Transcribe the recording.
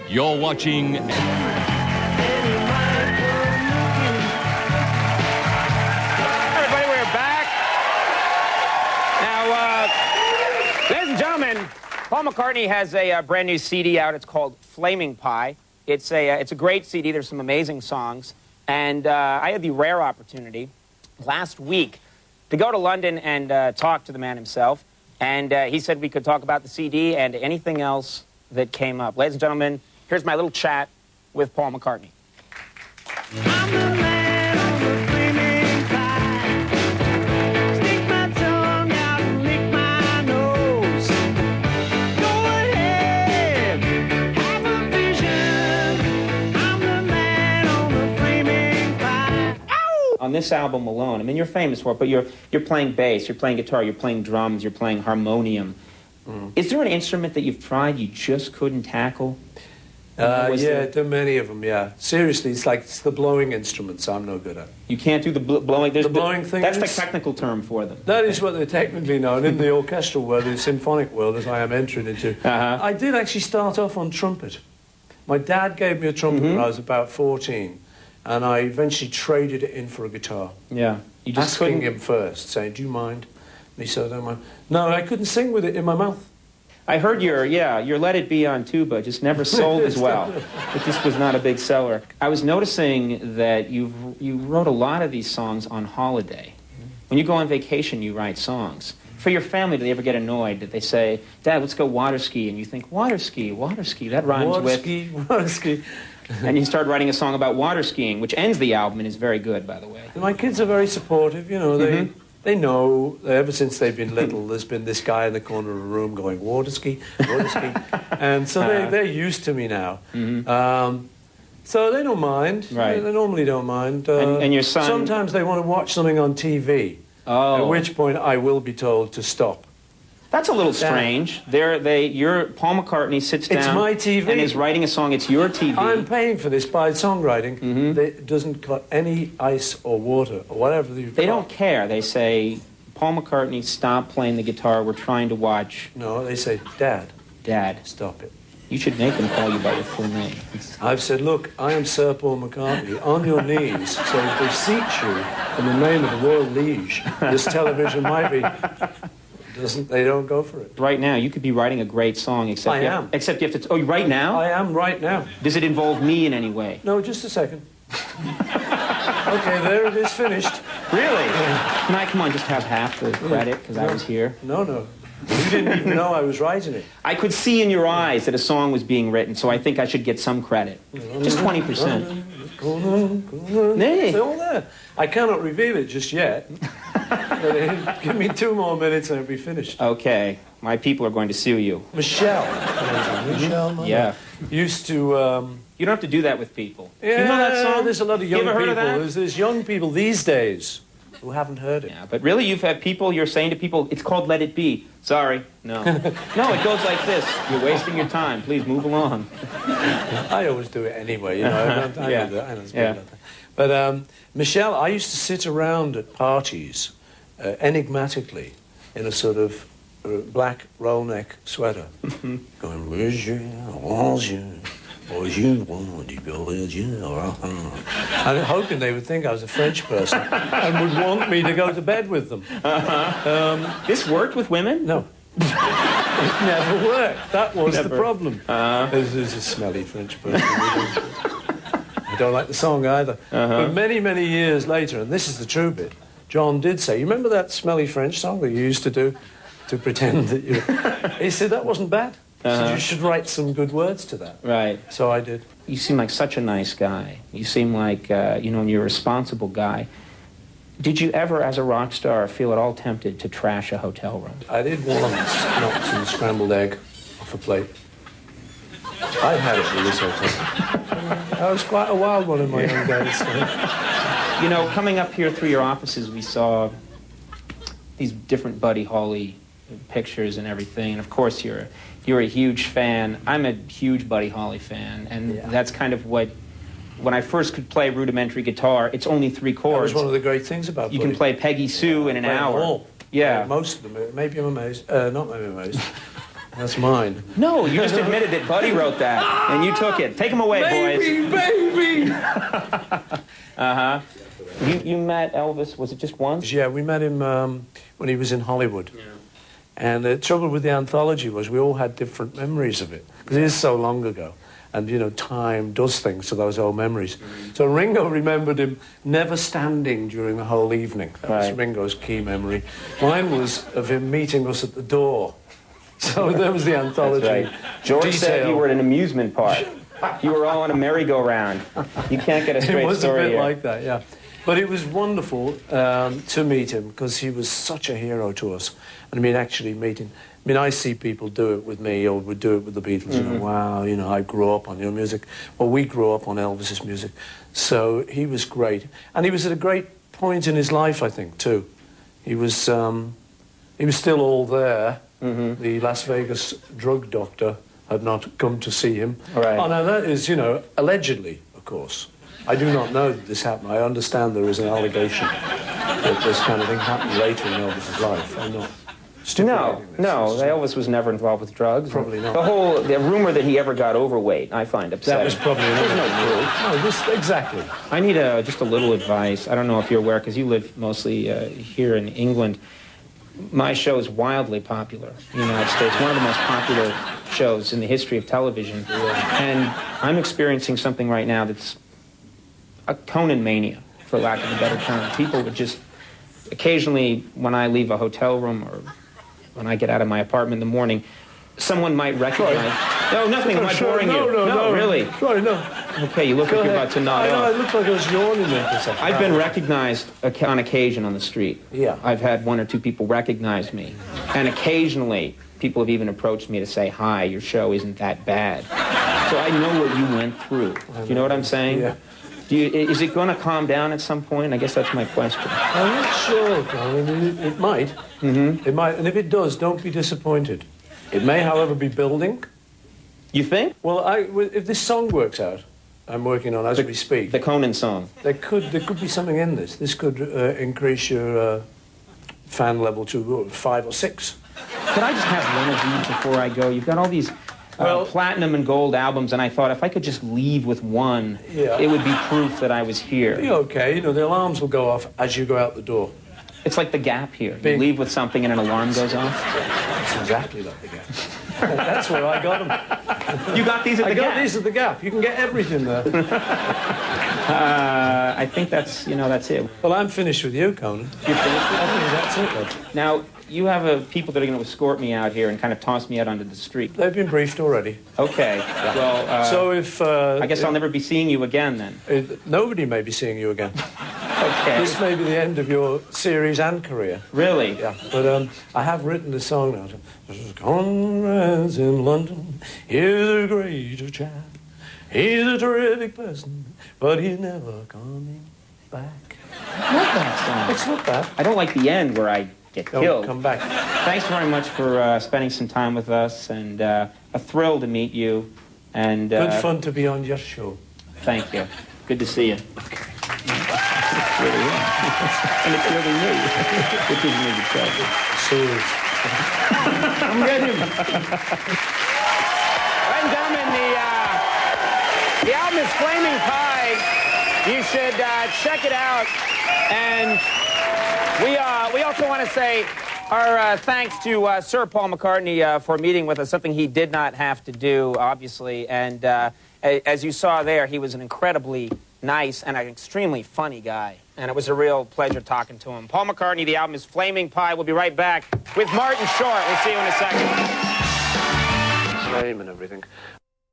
You're watching... Everybody, we're back. Now, ladies and gentlemen, Paul McCartney has a brand new CD out. It's called Flaming Pie. It's a great CD. There's some amazing songs. And I had the rare opportunity last week to go to London and talk to the man himself. And he said we could talk about the CD and anything else that came up. Ladies and gentlemen, here's my little chat with Paul McCartney. I'm the man on the flaming pie. Stick my tongue out and lick my nose. Go ahead, have a vision. I'm the man on the flaming pie. Ow! On this album alone, I mean, you're famous for it, but you're playing bass, you're playing guitar, you're playing drums, you're playing harmonium. Is there an instrument that you've tried you just couldn't tackle? Yeah, there are many of them, yeah. Seriously, it's the blowing instruments I'm no good at. You can't do the blowing? The blowing thing That's the technical term for them. That is what they're technically known in the orchestral world, the symphonic world, as I am entering into. I did actually start off on trumpet. My dad gave me a trumpet when I was about 14, and I eventually traded it in for a guitar. Yeah. You just asking him first, saying, do you mind? And he said, I don't mind. No, I couldn't sing with it in my mouth. I heard your Let It Be on tuba just never sold as well. It just was not a big seller. I was noticing that you wrote a lot of these songs on holiday. When you go on vacation, you write songs. For your family, do they ever get annoyed that they say, Dad, let's go water ski? And you think, water ski, that rhymes with... Water ski. And you start writing a song about water skiing, which ends the album and is very good, by the way. My kids are very supportive, you know, They know, ever since they've been little, there's been this guy in the corner of a room going, water ski, water ski. And so they're used to me now. So they don't mind. Right. They normally don't mind. And your son... Sometimes they want to watch something on TV, at which point I will be told to stop. That's a little strange. Paul McCartney sits down... It's my TV. ...and is writing a song. It's your TV. I'm paying for this by songwriting. It doesn't cut any ice or water or whatever They don't care. They say, Paul McCartney, stop playing the guitar. We're trying to watch... No, they say, Dad. Dad. Stop it. You should make them call you by your full name. I've said, look, I am Sir Paul McCartney, on your knees, so if they beseech you in the name of the royal liege, this television might be... They don't go for it. Right now, you could be writing a great song, except you have to... Oh, right now? I am right now. Does it involve me in any way? No, just a second. Okay, there it is, finished. Really? Yeah. Can I, come on, just have half the credit, because I was here? No. You didn't even know I was writing it. I could see in your eyes that a song was being written, so I think I should get some credit. Just 20%. It's all there. I cannot reveal it just yet. Give me 2 more minutes and it'll be finished. Okay. My people are going to sue you. Michelle. Yeah. Used to... You don't have to do that with people. Yeah, you know that song? There's a lot of young people. Heard of that? There's young people these days who haven't heard it. Yeah, but really you've had people, you're saying to people, it's called Let It Be. Sorry. No. No, it goes like this. You're wasting your time. Please move along. I always do it anyway, you know. I know that. But Michelle, I used to sit around at parties enigmatically in a sort of black roll neck sweater going, and hoping they would think I was a French person and would want me to go to bed with them. This worked with women? No. It never worked. That was the problem. This is a smelly French person. I don't like the song either. But many, many years later, and this is the true bit, John did say, you remember that smelly French song that you used to do to pretend that you... He said, that wasn't bad. He said, you should write some good words to that. Right. So I did. You seem like such a nice guy. You seem like, you're a responsible guy. Did you ever, as a rock star, feel at all tempted to trash a hotel room? I did once knock some scrambled egg off a plate. I've had it in this hotel. I was quite a wild one in my young days. You know, coming up here through your offices, we saw these different Buddy Holly pictures and everything, and of course you're a huge fan. I'm a huge Buddy Holly fan, and that's kind of what... When I first could play rudimentary guitar, it's only 3 chords. That was one of the great things about You Buddy. can play Peggy Sue in an hour. All. Yeah. Most of them. Maybe I'm amazed. Not maybe I'm amazed. That's mine. No, you just admitted that Buddy wrote that, and you took it. Take him away, baby, boys. Baby, Uh-huh. You met Elvis, was it just once? Yeah, we met him when he was in Hollywood. Yeah. And the trouble with the anthology was we all had different memories of it, because it is so long ago. And, you know, time does things to those old memories. So Ringo remembered him never standing during the whole evening. That was Ringo's key memory. Mine was of him meeting us at the door. So there was the anthology. That's right. George said you were at an amusement park. You were all on a merry-go-round. You can't get a straight story here. It was a bit like that, yeah. But it was wonderful to meet him, because he was such a hero to us. And I mean, actually meeting... I mean, I see people do it with me, or would do it with the Beatles. You know, wow, you know, I grew up on your music. Well, we grew up on Elvis's music. So he was great. And he was at a great point in his life, I think, too. He was still all there. The Las Vegas drug doctor had not come to see him. Right. Oh, now that is, you know, allegedly, of course. I do not know that this happened. I understand there is an allegation that this kind of thing happened later in Elvis's life. I'm not... No, Elvis was never involved with drugs. Probably not. The rumor that he ever got overweight, I find upsetting. That was probably There's no proof. No, exactly. I need just a little advice. I don't know if you're aware, because you live mostly here in England. My show is wildly popular in the United States, one of the most popular shows in the history of television. And I'm experiencing something right now that's a Conan mania, for lack of a better term. People would just, occasionally when I leave a hotel room or when I get out of my apartment in the morning, someone might recognize... No, nothing. Am I boring you? No, really. Sorry, no. Okay, you look like you're about to nod off. I looked like I was yawning there for a second. I've been recognized on occasion on the street. Yeah. I've had one or two people recognize me. And occasionally, people have even approached me to say, hi, your show isn't that bad. So I know what you went through. Do you know what I'm saying? Yeah. Is it going to calm down at some point? I guess that's my question. I'm not sure, Colin. It might. It might. And if it does, don't be disappointed. It may, however, be building. You think? Well, if this song works out, I'm working on as we speak. The Conan song. There could be something in this. This could increase your fan level to 5 or 6. Could I just have one of these before I go? You've got all these platinum and gold albums, and I thought if I could just leave with one, it would be proof that I was here. Be okay. You know, the alarms will go off as you go out the door. It's like the Gap here. You leave with something and an alarm goes off. It's exactly like the Gap. That's where I got them. You got these at the Gap? I got these at the Gap. You can get everything there. I think that's it. Well, I'm finished with you, Conan. You finished? I think that's it, then. Now, you have people that are going to escort me out here and kind of toss me out onto the street. They've been briefed already. Okay. Yeah. Well, so if... I guess I'll never be seeing you again, then. Nobody may be seeing you again. Okay. This may be the end of your series and career. Really? Yeah. But I have written the song now. Conrad's in London. He's a great chap. He's a terrific person, but he's never coming back. I love that song. It's not bad. I don't like the end where I get killed. Come back. Thanks very much for spending some time with us, and a thrill to meet you. And good fun to be on your show. Thank you. Good to see you. Okay. It's really you. And it's really me, which is maybe trouble. So is. I'm getting him. Ladies and gentlemen, the album is Flaming Pie. You should check it out. And we also want to say our thanks to Sir Paul McCartney for meeting with us, something he did not have to do, obviously. And as you saw there, he was an incredibly nice and an extremely funny guy. And it was a real pleasure talking to him. Paul McCartney, the album is Flaming Pie. We'll be right back with Martin Short. We'll see you in a second. Same and everything.